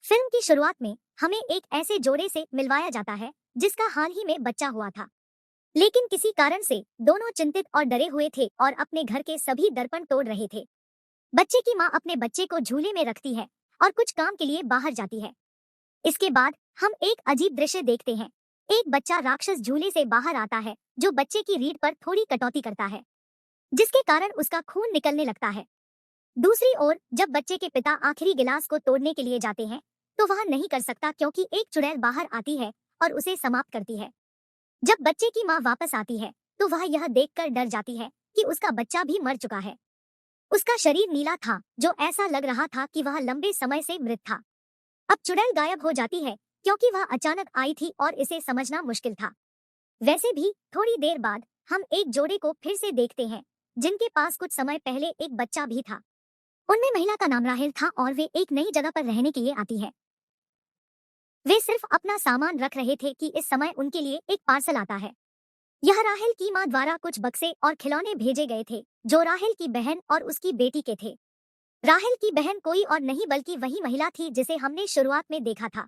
Film की शुरुआत में हमें एक ऐसे जोड़े से मिलवाया जाता है जिसका हाल ही में बच्चा हुआ था। लेकिन किसी कारण से दोनों चिंतित और डरे हुए थे और अपने घर के सभी दर्पण तोड़ रहे थे। बच्चे की माँ अपने बच्चे को झूले में रखती है और कुछ काम के लिए बाहर जाती है। इसके बाद हम एक अजीब दृश्य देखते हैं। एक बच्चा राक्षस झूले से बाहर आता है जो बच्चे की रीढ़ पर थोड़ी कटौती करता है, जिसके कारण उसका खून निकलने लगता है। दूसरी ओर जब बच्चे के पिता आखिरी गिलास को तोड़ने के लिए जाते हैं तो वह नहीं कर सकता क्योंकि एक चुड़ैल बाहर आती है और उसे समाप्त करती है। जब बच्चे की माँ वापस आती है तो वह यह देखकर डर जाती है कि उसका बच्चा भी मर चुका है। उसका शरीर नीला था जो ऐसा लग रहा था कि वह लंबे समय से मृत था। अब चुड़ैल गायब हो जाती है क्योंकि वह अचानक आई थी और इसे समझना मुश्किल था। वैसे भी थोड़ी देर बाद हम एक जोड़े को फिर से देखते हैं जिनके पास कुछ समय पहले एक बच्चा भी था। उनमें महिला का नाम राहेल था और वे एक नई जगह पर रहने के लिए आती है। वे सिर्फ अपना सामान रख रहे थे कि इस समय उनके लिए एक पार्सल आता है। यह राहेल की मां द्वारा कुछ बक्से और खिलौने भेजे गए थे जो राहेल की बहन और उसकी बेटी के थे। राहेल की बहन कोई और नहीं बल्कि वही महिला थी जिसे हमने शुरुआत में देखा था,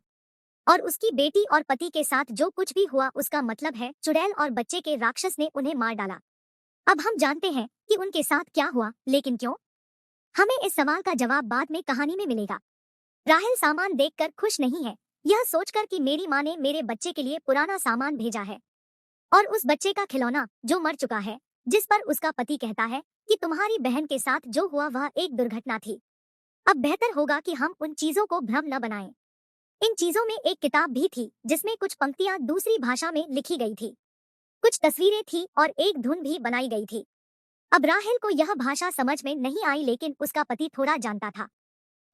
और उसकी बेटी और पति के साथ जो कुछ भी हुआ उसका मतलब है चुड़ैल और बच्चे के राक्षस ने उन्हें मार डाला। अब हम जानते हैं कि उनके साथ क्या हुआ, लेकिन क्यों? हमें इस सवाल का जवाब बाद में कहानी में मिलेगा। राहेल सामान देखकर खुश नहीं है, यह सोचकर कि मेरी माँ ने मेरे बच्चे के लिए पुराना सामान भेजा है, और उस बच्चे का खिलौना जो मर चुका है, जिस पर उसका पति कहता है कि तुम्हारी बहन के साथ जो हुआ वह एक दुर्घटना थी। अब बेहतर होगा कि हम उन चीजों को भ्रम न बनाएं। इन चीजों में एक किताब भी थी जिसमें कुछ पंक्तियां दूसरी भाषा में लिखी गई थी, कुछ तस्वीरें थी और एक धुन भी बनाई गई थी। अब राहेल को यह भाषा समझ में नहीं आई, लेकिन उसका पति थोड़ा जानता था,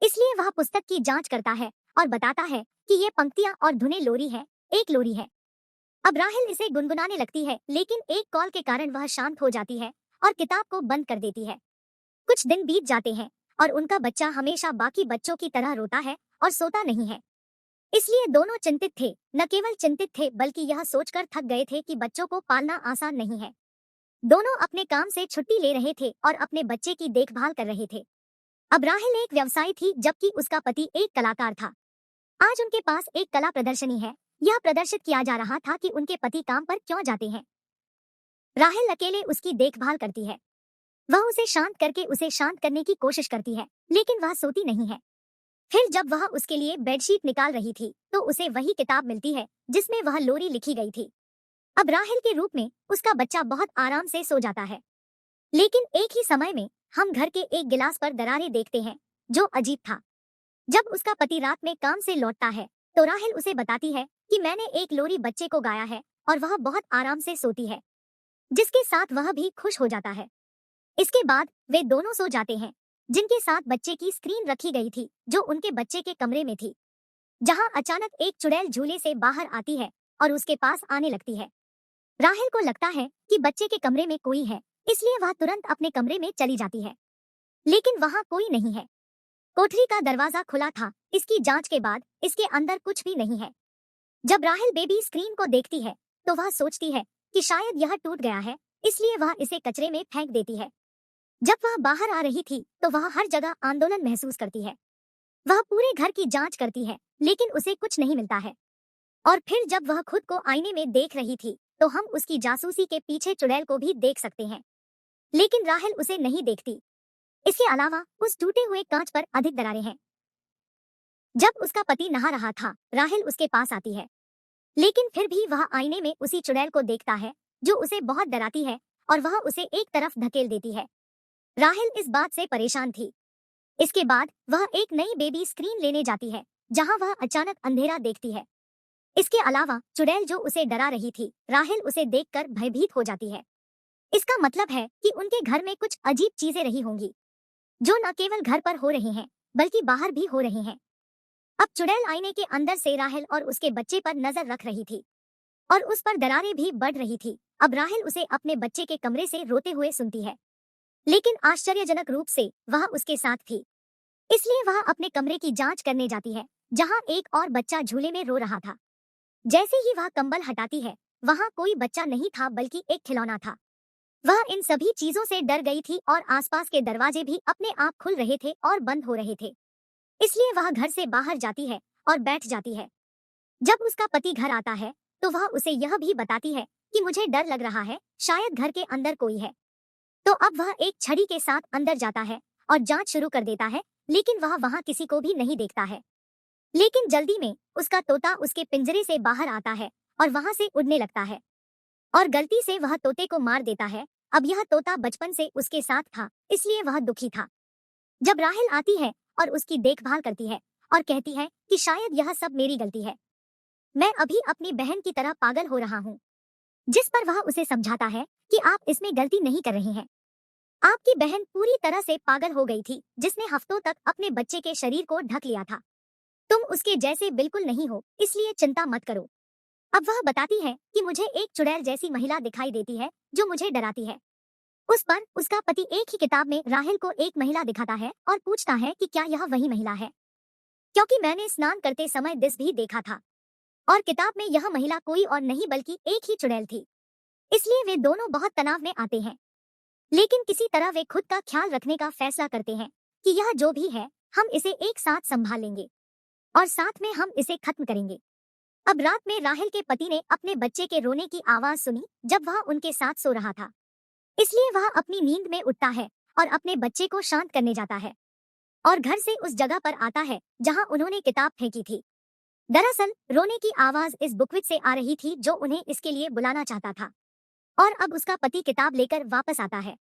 इसलिए वह पुस्तक की जांच करता है और बताता है कि ये पंक्तियां और धुनें लोरी है, एक लोरी है। अब राहेल इसे गुनगुनाने लगती है, लेकिन एक कॉल के कारण वह शांत हो जाती है और किताब को बंद कर देती है। कुछ दिन बीत जाते हैं और उनका बच्चा हमेशा बाकी बच्चों की तरह रोता है और सोता नहीं है। इसलिए दोनों चिंतित थे, न केवल चिंतित थे बल्कि यह सोचकर थक गए थे कि बच्चों को पालना आसान नहीं है। दोनों अपने काम से छुट्टी ले रहे थे और अपने बच्चे की देखभाल कर रहे थे। अब राहेल एक व्यवसायी थी जबकि उसका पति एक कलाकार था। आज उनके पास एक कला प्रदर्शनी है। यह प्रदर्शित किया जा रहा था कि उनके पति काम पर क्यों जाते हैं। राहेल अकेले उसकी देखभाल करती है। वह उसे शांत करके उसे शांत करने की कोशिश करती है, लेकिन वह सोती नहीं है। फिर जब वह उसके लिए बेडशीट निकाल रही थी तो उसे वही किताब मिलती है जिसमें वह लोरी लिखी गई थी। अब राहेल के रूप में उसका बच्चा बहुत आराम से सो जाता है, लेकिन एक ही समय में हम घर के एक गिलास पर दरारें देखते हैं जो अजीब था। जब उसका पति रात में काम से लौटता है तो राहेल उसे बताती है कि मैंने एक लोरी बच्चे को गाया है और वह बहुत आराम से सोती है, जिसके साथ वह भी खुश हो जाता है। इसके बाद वे दोनों सो जाते हैं, जिनके साथ बच्चे की स्क्रीन रखी गई थी जो उनके बच्चे के कमरे में थी, जहां अचानक एक चुड़ैल झूले से बाहर आती है और उसके पास आने लगती है। राहेल को लगता है कि बच्चे के कमरे में कोई है, इसलिए वह तुरंत अपने कमरे में चली जाती है, लेकिन वहां कोई नहीं है। कोठरी का दरवाजा खुला था। इसकी जांच के बाद इसके अंदर कुछ भी नहीं है। जब राहेल बेबी स्क्रीन को देखती है तो वह सोचती है कि शायद यह टूट गया है, इसलिए वह इसे कचरे में फेंक देती है। जब वह बाहर आ रही थी तो वह हर जगह आंदोलन महसूस करती है। वह पूरे घर की जांच करती है, लेकिन उसे कुछ नहीं मिलता है। और फिर जब वह खुद को आईने में देख रही थी तो हम उसकी जासूसी के पीछे चुड़ैल को भी देख सकते हैं, लेकिन राहेल उसे नहीं देखती। इसके अलावा उस टूटे हुए कांच पर अधिक दरारें हैं। जब उसका पति नहा रहा था राहेल उसके पास आती है, लेकिन फिर भी वह आईने में उसी चुड़ैल को देखता है जो उसे बहुत डराती है और वह उसे एक तरफ धकेल देती है। राहेल इस बात से परेशान थी। इसके बाद वह एक नई बेबी स्क्रीन लेने जाती है जहां वह अचानक अंधेरा देखती है। इसके अलावा चुड़ैल जो उसे डरा रही थी, राहेल उसे देखकर भयभीत हो जाती है। इसका मतलब है कि उनके घर में कुछ अजीब चीजें रही होंगी जो न केवल घर पर हो रही हैं बल्कि बाहर भी हो रही हैं। अब चुड़ैल आईने के अंदर से राहेल और उसके बच्चे पर नजर रख रही थी और उस पर दरारें भी बढ़ रही थी। अब राहेल उसे अपने बच्चे के कमरे से रोते हुए सुनती है, लेकिन आश्चर्यजनक रूप से वह उसके साथ थी। इसलिए वह अपने कमरे की जांच करने जाती है जहां एक और बच्चा झूले में रो रहा था। जैसे ही वह कंबल हटाती है वहां कोई बच्चा नहीं था बल्कि एक खिलौना था। वह इन सभी चीजों से डर गई थी और आसपास के दरवाजे भी अपने आप खुल रहे थे और बंद हो रहे थे। इसलिए वह घर से बाहर जाती है और बैठ जाती है। जब उसका पति घर आता है तो वह उसे यह भी बताती है कि मुझे डर लग रहा है, शायद घर के अंदर कोई है। तो अब वह एक छड़ी के साथ अंदर जाता है और जांच शुरू कर देता है, लेकिन वह वहां किसी को भी नहीं देखता है। लेकिन जल्दी में उसका तोता उसके पिंजरे से बाहर आता है और वहां से उड़ने लगता है और गलती से वह तोते को मार देता है। अब यह तोता बचपन से उसके साथ था, इसलिए वह दुखी था। जब राहेल आती है और उसकी देखभाल करती है और कहती है कि शायद यह सब मेरी गलती है, मैं अभी अपनी बहन की तरह पागल हो रहा हूँ, जिस पर वह उसे समझाता है कि आप इसमें गलती नहीं कर रहे हैं। आपकी बहन पूरी तरह से पागल हो गई थी, जिसने हफ्तों तक अपने बच्चे के शरीर को ढक लिया था। तुम उसके जैसे बिल्कुल नहीं हो, इसलिए चिंता मत करो। अब वह बताती है कि मुझे एक चुड़ैल जैसी महिला दिखाई देती है जो मुझे डराती है। उस पर उसका पति एक ही किताब में राहेल को एक महिला दिखाता है और पूछता है कि क्या यह वही महिला है, क्योंकि मैंने स्नान करते समय दिस भी देखा था और किताब में यह महिला कोई और नहीं बल्कि एक ही चुड़ैल थी। इसलिए वे दोनों बहुत तनाव में आते हैं, लेकिन किसी तरह वे खुद का ख्याल रखने का फैसला करते हैं कि यह जो भी है हम इसे एक साथ संभाल लेंगे और साथ में हम इसे खत्म करेंगे। अब रात में राहेल के पति ने अपने बच्चे के रोने की आवाज सुनी जब वह उनके साथ सो रहा था, इसलिए वह अपनी नींद में उठता है और अपने बच्चे को शांत करने जाता है और घर से उस जगह पर आता है जहां उन्होंने किताब फेंकी थी। दरअसल रोने की आवाज इस बुकविच से आ रही थी जो उन्हें इसके लिए बुलाना चाहता था, और अब उसका पति किताब लेकर वापस आता है।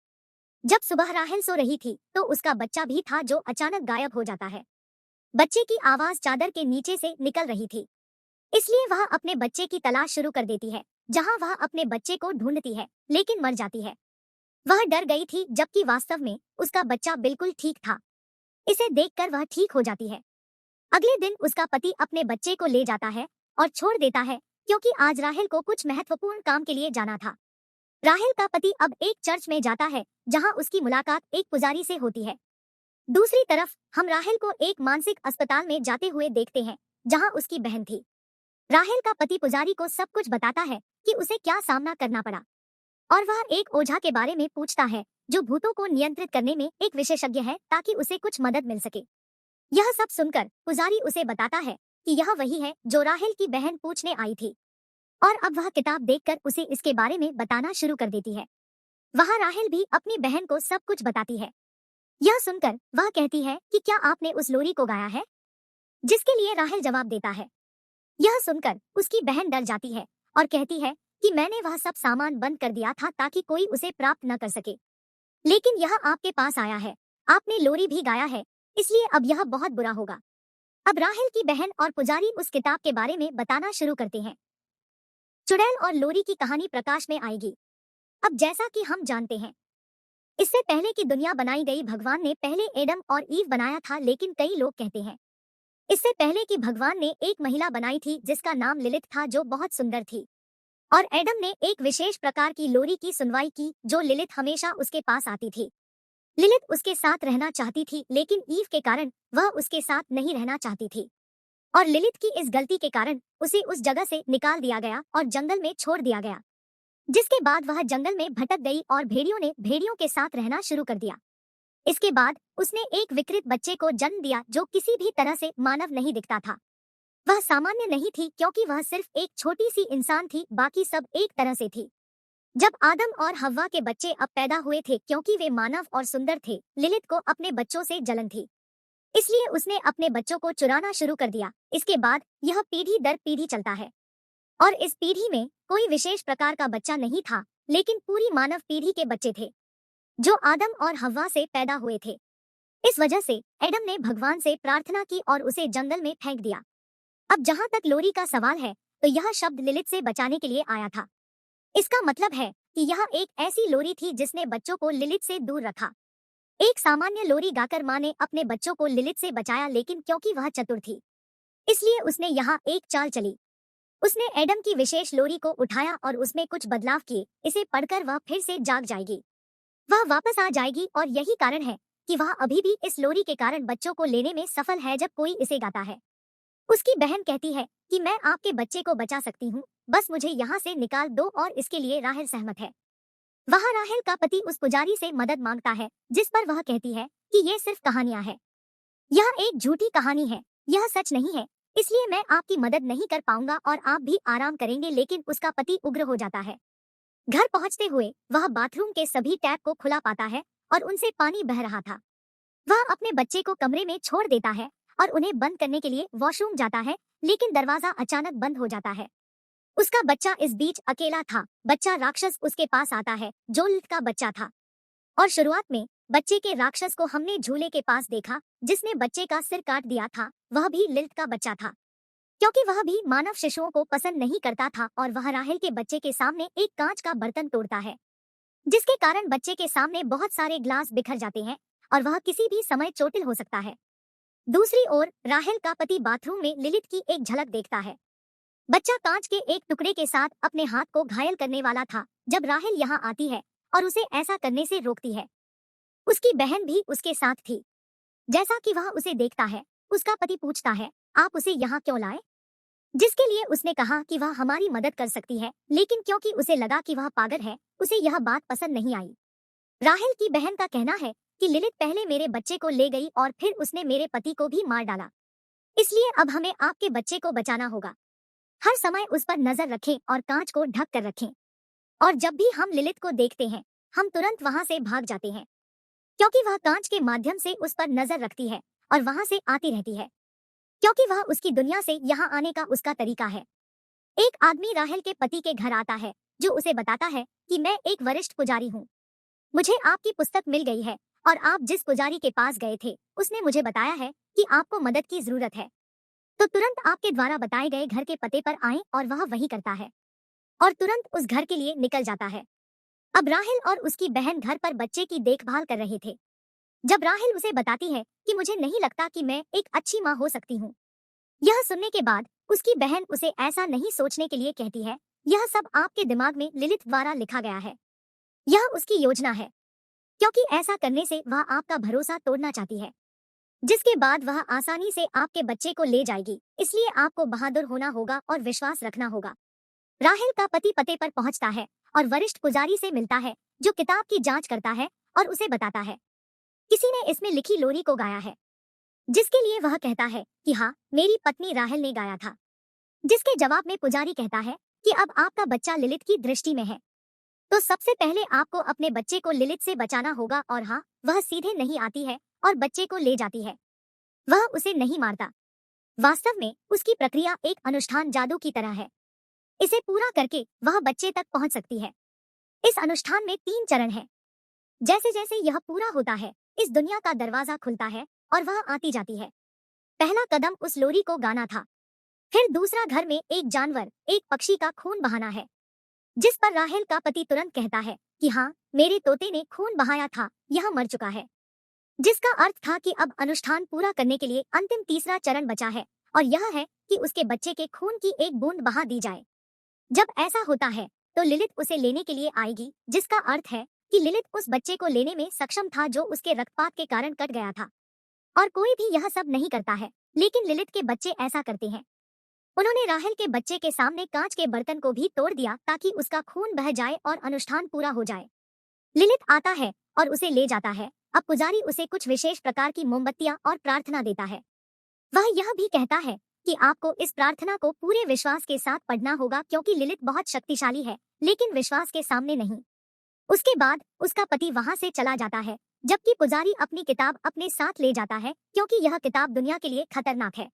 जब सुबह राहेल सो रही थी तो उसका बच्चा भी था जो अचानक गायब हो जाता है। बच्चे की आवाज चादर के नीचे से निकल रही थी, इसलिए वह अपने बच्चे की तलाश शुरू कर देती है, जहां वह अपने बच्चे को ढूंढती है लेकिन मर जाती है। वह डर गई थी जबकि वास्तव में उसका बच्चा बिल्कुल ठीक था। इसे देखकर वह ठीक हो जाती है। अगले दिन उसका पति अपने बच्चे को ले जाता है और छोड़ देता है, क्योंकि आज राहेल को कुछ महत्वपूर्ण काम के लिए जाना था। राहेल का पति अब एक चर्च में जाता है जहां उसकी मुलाकात एक पुजारी से होती है। दूसरी तरफ हम राहेल को एक मानसिक अस्पताल में जाते हुए देखते हैं जहां उसकी बहन थी। राहेल का पति पुजारी को सब कुछ बताता है कि उसे क्या सामना करना पड़ा, और वह एक ओझा के बारे में पूछता है जो भूतों को नियंत्रित करने में एक विशेषज्ञ है ताकि उसे कुछ मदद मिल सके। यह सब सुनकर पुजारी उसे बताता है कि यह वही है जो राहेल की बहन पूछने आई थी, और अब वह किताब देखकर उसे इसके बारे में बताना शुरू कर देती है। वहाँ राहेल भी अपनी बहन को सब कुछ बताती है। यह सुनकर वह कहती है कि क्या आपने उस लोरी को गाया है, जिसके लिए राहेल जवाब देता है। यह सुनकर उसकी बहन डर जाती है और कहती है कि मैंने वह सब सामान बंद कर दिया था ताकि कोई उसे प्राप्त न कर सके, लेकिन यह आपके पास आया है, आपने लोरी भी गाया है, इसलिए अब यह बहुत बुरा होगा। अब राहेल की बहन और पुजारी उस किताब के बारे में बताना शुरू करते हैं। चुड़ैल और लोरी की कहानी प्रकाश में आएगी। अब जैसा कि हम जानते हैं, इससे पहले कि दुनिया बनाई गई भगवान ने पहले एडम और ईव बनाया था, लेकिन कई लोग कहते हैं इससे पहले कि भगवान ने एक महिला बनाई थी जिसका नाम लिलित था, जो बहुत सुंदर थी, और एडम ने एक विशेष प्रकार की लोरी की सुनवाई की जो लिलित हमेशा उसके पास आती थी। लिलित उसके साथ रहना चाहती थी, लेकिन ईव के कारण वह उसके साथ नहीं रहना चाहती थी, और लिलित की इस गलती के कारण उसे उस जगह से निकाल दिया गया और जंगल में छोड़ दिया गया, जिसके बाद वह जंगल में भटक गई और भेड़ियों ने भेड़ियों के साथ रहना शुरू कर दिया। इसके बाद उसने एक विकृत बच्चे को जन्म दिया जो किसी भी तरह से मानव नहीं दिखता था। वह सामान्य नहीं थी क्योंकि वह सिर्फ एक छोटी सी इंसान थी, बाकी सब एक तरह से थी। जब आदम और हव्वा के बच्चे अब पैदा हुए थे, क्योंकि वे मानव और सुंदर थे, लिलित को अपने बच्चों से जलन थी, इसलिए उसने अपने बच्चों को चुराना शुरू कर दिया। इसके बाद यह पीढ़ी दर पीढ़ी चलता है, और इस पीढ़ी में कोई विशेष प्रकार का बच्चा नहीं था, लेकिन पूरी मानव पीढ़ी के बच्चे थे जो आदम और हव्वा से पैदा हुए थे। इस वजह से एडम ने भगवान से प्रार्थना की और उसे जंगल में फेंक दिया। अब जहां तक लोरी का सवाल है, तो यह शब्द लिलित से बचाने के लिए आया था। इसका मतलब है कि यह एक ऐसी लोरी थी जिसने बच्चों को लिलित से दूर रखा। एक सामान्य लोरी गाकर माँ ने अपने बच्चों को लिलित से बचाया, लेकिन क्योंकि वह चतुर थी, इसलिए उसने यहाँ एक चाल चली। उसने एडम की विशेष लोरी को उठाया और उसमें कुछ बदलाव किए। इसे पढ़कर वह फिर से जाग जाएगी, वह वापस आ जाएगी, और यही कारण है कि वह अभी भी इस लोरी के कारण बच्चों को लेने में सफल है जब कोई इसे गाता है। उसकी बहन कहती है कि मैं आपके बच्चे को बचा सकती हूँ, बस मुझे यहाँ से निकाल दो, और इसके लिए राहेल सहमत है। वहाँ राहेल का पति उस पुजारी से मदद मांगता है, जिस पर वह कहती है कि ये सिर्फ कहानियां हैं, यह एक झूठी कहानी है, यह सच नहीं है इसलिए मैं आपकी मदद नहीं कर पाऊंगा और आप भी आराम करेंगे। लेकिन उसका पति उग्र हो जाता है। घर पहुंचते हुए वह बाथरूम के सभी टैप को खुला पाता है और उनसे पानी बह रहा था। वह अपने बच्चे को कमरे में छोड़ देता है और उन्हें बंद करने के लिए वॉशरूम जाता है, लेकिन दरवाजा अचानक बंद हो जाता है। उसका बच्चा इस बीच अकेला था। बच्चा राक्षस उसके पास आता है, जो लिल्थ का बच्चा था। और शुरुआत में बच्चे के राक्षस को हमने झूले के पास देखा, जिसने बच्चे का सिर काट दिया था। वह भी लिल्थ का बच्चा था, क्योंकि वह भी मानव शिशुओं को पसंद नहीं करता था और वह राहेल के बच्चे के सामने एक कांच का बर्तन तोड़ता है, जिसके कारण बच्चे के सामने बहुत सारे ग्लास बिखर जाते हैं और वह किसी भी समय चोटिल हो सकता है। दूसरी ओर राहेल का पति बाथरूम में लिलिथ की एक झलक देखता है। बच्चा कांच के एक टुकड़े के साथ अपने हाथ को घायल करने वाला था जब राहेल यहाँ आती है और उसे ऐसा करने से रोकती है। उसकी बहन भी उसके साथ थी। जैसा कि वह उसे देखता है, उसका पति पूछता है, आप उसे यहाँ क्यों लाए? जिसके लिए उसने कहा कि वह हमारी मदद कर सकती है, लेकिन क्योंकि उसे लगा कि वह पागल है, उसे यह बात पसंद नहीं आई। राहेल की बहन का कहना है कि लिलिथ पहले मेरे बच्चे को ले गई और फिर उसने मेरे पति को भी मार डाला। इसलिए अब हमें आपके बच्चे को बचाना होगा। हर समय उस पर नजर रखें और कांच को ढक कर रखें। और जब भी हम लिलिथ को देखते हैं, हम तुरंत वहां से भाग जाते हैं, क्योंकि वह कांच के माध्यम से उस पर नजर रखती है और वहां से आती रहती है, क्योंकि वह उसकी दुनिया से यहाँ आने का उसका तरीका है। एक आदमी राहेल के पति के घर आता है, जो उसे बताता है कि मैं एक वरिष्ठ पुजारी हूँ। मुझे आपकी पुस्तक मिल गई है और आप जिस पुजारी के पास गए थे, उसने मुझे बताया है कि आपको मदद की जरूरत है, तो तुरंत आपके द्वारा बताए गए घर के पते पर आएं। और वह वही करता है और तुरंत उस घर के लिए निकल जाता है। अब राहेल और उसकी बहन घर पर बच्चे की देखभाल कर रहे थे। जब राहेल उसे बताती है कि मुझे नहीं लगता कि मैं एक अच्छी माँ हो सकती हूँ, यह सुनने के बाद उसकी बहन उसे ऐसा नहीं सोचने के लिए कहती है, यह सब आपके दिमाग में लिलिथ द्वारा लिखा गया है। यह उसकी योजना है, क्योंकि ऐसा करने से वह आपका भरोसा तोड़ना चाहती है, जिसके बाद वह आसानी से आपके बच्चे को ले जाएगी। इसलिए आपको बहादुर होना होगा और विश्वास रखना होगा। राहेल का पति पते पर पहुंचता है और वरिष्ठ पुजारी से मिलता है, जो किताब की जांच करता है और उसे बताता है, किसी ने इसमें लिखी लोरी को गाया है। जिसके लिए वह कहता है कि हाँ, मेरी पत्नी राहेल ने गाया था। जिसके जवाब में पुजारी कहता है कि अब आपका बच्चा लिलिथ की दृष्टि में है, तो सबसे पहले आपको अपने बच्चे को लिलिथ से बचाना होगा। और हाँ, वह सीधे नहीं आती है और बच्चे को ले जाती है। वह उसे नहीं मारता। वास्तव में उसकी प्रक्रिया एक अनुष्ठान जादू की तरह है। इसे पूरा करके वह बच्चे तक पहुंच सकती है। इस अनुष्ठान में 3 चरण हैं। जैसे जैसे यह पूरा होता है, इस दुनिया का दरवाजा खुलता है और वह आती जाती है। पहला कदम उस लोरी को गाना था। फिर दूसरा, घर में एक जानवर, एक पक्षी का खून बहाना है, जिस पर राहेल का पति तुरंत कहता है कि हाँ, मेरे तोते ने खून बहाया था, यह मर चुका है। जिसका अर्थ था कि अब अनुष्ठान पूरा करने के लिए अंतिम तीसरा चरण बचा है, और यह है कि उसके बच्चे के खून की एक बूंद बहा दी जाए। जब ऐसा होता है तो लिलिथ उसे लेने के लिए आएगी, जिसका अर्थ है कि लिलिथ उस बच्चे को लेने में सक्षम था जो उसके रक्तपात के कारण कट गया था। और कोई भी यह सब नहीं करता है, लेकिन लिलिथ के बच्चे ऐसा करते हैं। उन्होंने राहेल के बच्चे के सामने कांच के बर्तन को भी तोड़ दिया ताकि उसका खून बह जाए और अनुष्ठान पूरा हो जाए। लिलिथ आता है और उसे ले जाता है। अब पुजारी उसे कुछ विशेष प्रकार की मोमबत्तियां और प्रार्थना देता है। वह यह भी कहता है कि आपको इस प्रार्थना को पूरे विश्वास के साथ पढ़ना होगा, क्योंकि लिलिथ बहुत शक्तिशाली है, लेकिन विश्वास के सामने नहीं। उसके बाद उसका पति वहां से चला जाता है, जबकि पुजारी अपनी किताब अपने साथ ले जाता है, क्योंकि यह किताब दुनिया के लिए खतरनाक है।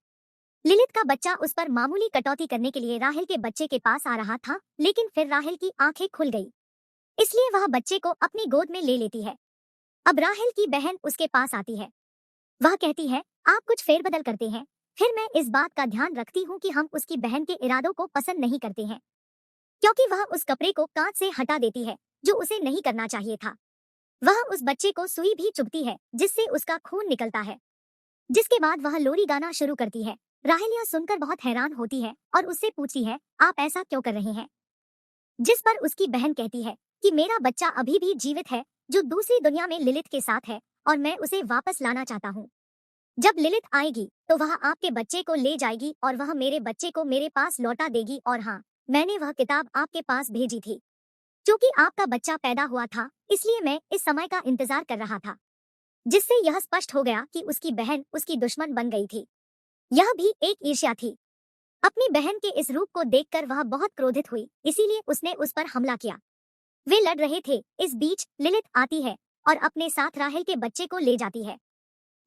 लिलिथ का बच्चा उस पर मामूली कटौती करने के लिए राहेल के बच्चे के पास आ रहा था, लेकिन फिर राहेल की आंखें खुल गई, इसलिए वह बच्चे को अपनी गोद में ले लेती है। अब राहेल की बहन उसके पास आती है। वह कहती है, आप कुछ फेरबदल करते हैं। फिर मैं इस बात का ध्यान रखती हूँ कि हम उसकी बहन के इरादों को पसंद नहीं करते हैं, क्योंकि वह उस कपड़े को कांच से हटा देती है, जो उसे नहीं करना चाहिए था। वह उस बच्चे को सुई भी चुभती है, जिससे उसका खून निकलता है। जिसके बाद वह लोरी गाना शुरू करती है। राहेल यह सुनकर बहुत हैरान होती है और उससे पूछती है, आप ऐसा क्यों कर रहे हैं? जिस पर उसकी बहन कहती है कि मेरा बच्चा अभी भी जीवित है, जो दूसरी दुनिया में लिलिथ के साथ है, और मैं उसे वापस लाना चाहता हूँ। जब लिलिथ आएगी तो वह आपके बच्चे को ले जाएगी और वह मेरे बच्चे को मेरे पास लौटा देगी। और हाँ, मैंने वह किताब आपके पास भेजी थी। क्योंकि आपका बच्चा पैदा हुआ था, इसलिए मैं इस समय का इंतजार कर रहा था। जिससे यह स्पष्ट हो गया कि उसकी बहन उसकी दुश्मन बन गई थी। यह भी एक ईर्ष्या थी। अपनी बहन के इस रूप को देखकर वह बहुत क्रोधित हुई, इसीलिए उसने उस पर हमला किया। वे लड़ रहे थे, इस बीच लिलित आती है और अपने साथ राहेल के बच्चे को ले जाती है,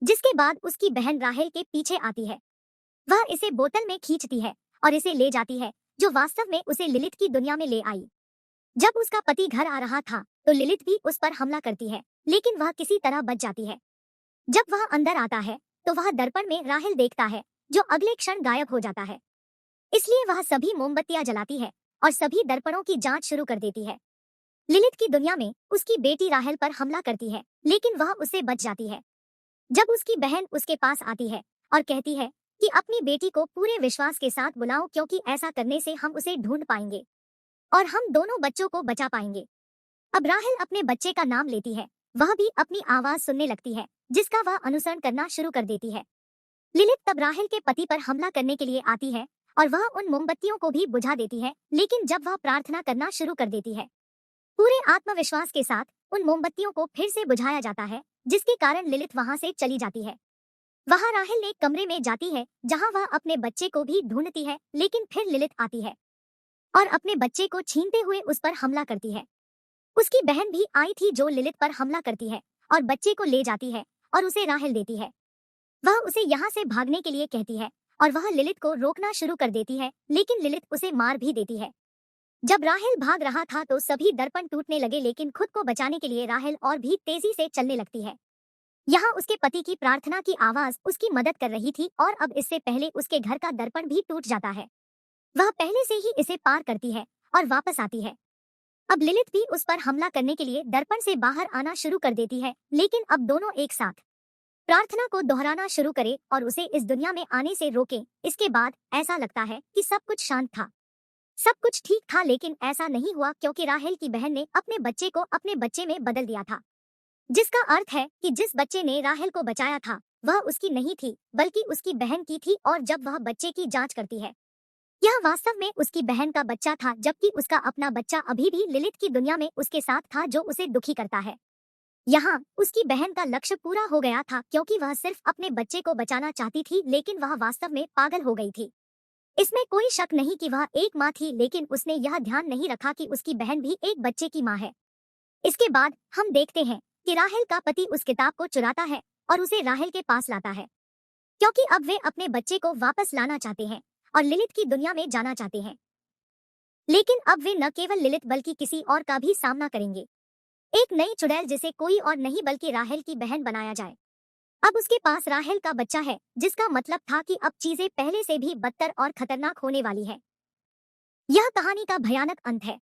जिसके बाद उसकी बहन राहेल के पीछे आती है। वह इसे बोतल में खींचती है और इसे ले जाती है, जो वास्तव में उसे लिलित की दुनिया में ले आई। जब उसका पति घर आ रहा था तो लिलित भी उस पर हमला करती है, लेकिन वह किसी तरह बच जाती है। जब वह अंदर आता है तो वह दर्पण में राहेल देखता है, जो अगले क्षण गायब हो जाता है। इसलिए वह सभी मोमबत्तियां जलाती है और सभी दर्पणों की जांच शुरू कर देती है। लिलित की दुनिया में उसकी बेटी राहेल पर हमला करती है, लेकिन वह उससे बच जाती है। जब उसकी बहन उसके पास आती है और कहती है कि अपनी बेटी को पूरे विश्वास के साथ बुलाओ, क्योंकि ऐसा करने से हम उसे ढूंढ पाएंगे और हम दोनों बच्चों को बचा पाएंगे। अब राहेल अपने बच्चे का नाम लेती है। वह भी अपनी आवाज सुनने लगती है, जिसका वह अनुसरण करना शुरू कर देती है। लिलित तब राहेल के पति पर हमला करने के लिए आती है और वह उन मोमबत्तियों को भी बुझा देती है, लेकिन जब वह प्रार्थना करना शुरू कर देती है, पूरे आत्मविश्वास के साथ उन मोमबत्तियों को फिर से बुझाया जाता है, जिसके कारण लिलित वहां से चली जाती है। वहां राहेल एक कमरे में जाती है जहां वह अपने बच्चे को भी ढूंढती है, लेकिन फिर लिलित आती है और अपने बच्चे को छीनते हुए उस पर हमला करती है। उसकी बहन भी आई थी जो लिलित पर हमला करती है और बच्चे को ले जाती है और उसे राहेल देती है। वह उसे यहाँ से भागने के लिए कहती है और वह लिलित को रोकना शुरू कर देती है, लेकिन लिलित उसे मार भी देती है। जब राहेल भाग रहा था तो सभी दर्पण टूटने लगे, लेकिन खुद को बचाने के लिए राहेल और भी तेजी से चलने लगती है। यहाँ उसके पति की प्रार्थना की आवाज उसकी मदद कर रही थी और अब इससे पहले उसके घर का दर्पण भी टूट जाता है। वह पहले से ही इसे पार करती है और वापस आती है। अब लिलित भी उस पर हमला करने के लिए दर्पण से बाहर आना शुरू कर देती है, लेकिन अब दोनों एक साथ प्रार्थना को दोहराना शुरू करे और उसे इस दुनिया में आने से रोके। इसके बाद ऐसा लगता है कि सब कुछ शांत था, सब कुछ ठीक था, लेकिन ऐसा नहीं हुआ क्योंकि राहेल की बहन ने अपने बच्चे को अपने बच्चे में बदल दिया था, जिसका अर्थ है कि जिस बच्चे ने राहेल को बचाया था वह उसकी नहीं थी बल्कि उसकी बहन की थी। और जब वह बच्चे की जांच करती है, यह वास्तव में उसकी बहन का बच्चा था, जबकि उसका अपना बच्चा अभी भी लिलित की दुनिया में उसके साथ था, जो उसे दुखी करता है। यहाँ उसकी बहन का लक्ष्य पूरा हो गया था क्योंकि वह सिर्फ अपने बच्चे को बचाना चाहती थी, लेकिन वह वास्तव में पागल हो गई थी। इसमें कोई शक नहीं कि वह एक माँ थी, लेकिन उसने यह ध्यान नहीं रखा कि उसकी बहन भी एक बच्चे की माँ है। इसके बाद हम देखते हैं कि राहेल का पति उस किताब को चुराता है और उसे राहेल के पास लाता है, क्योंकि अब वे अपने बच्चे को वापस लाना चाहते हैं और लिलित की दुनिया में जाना चाहते हैं। लेकिन अब वे न केवल लिलित बल्कि किसी और का भी सामना करेंगे, एक नई चुड़ैल जिसे कोई और नहीं बल्कि राहेल की बहन बनाया जाए। अब उसके पास राहेल का बच्चा है, जिसका मतलब था कि अब चीजें पहले से भी बदतर और खतरनाक होने वाली है। यह कहानी का भयानक अंत है।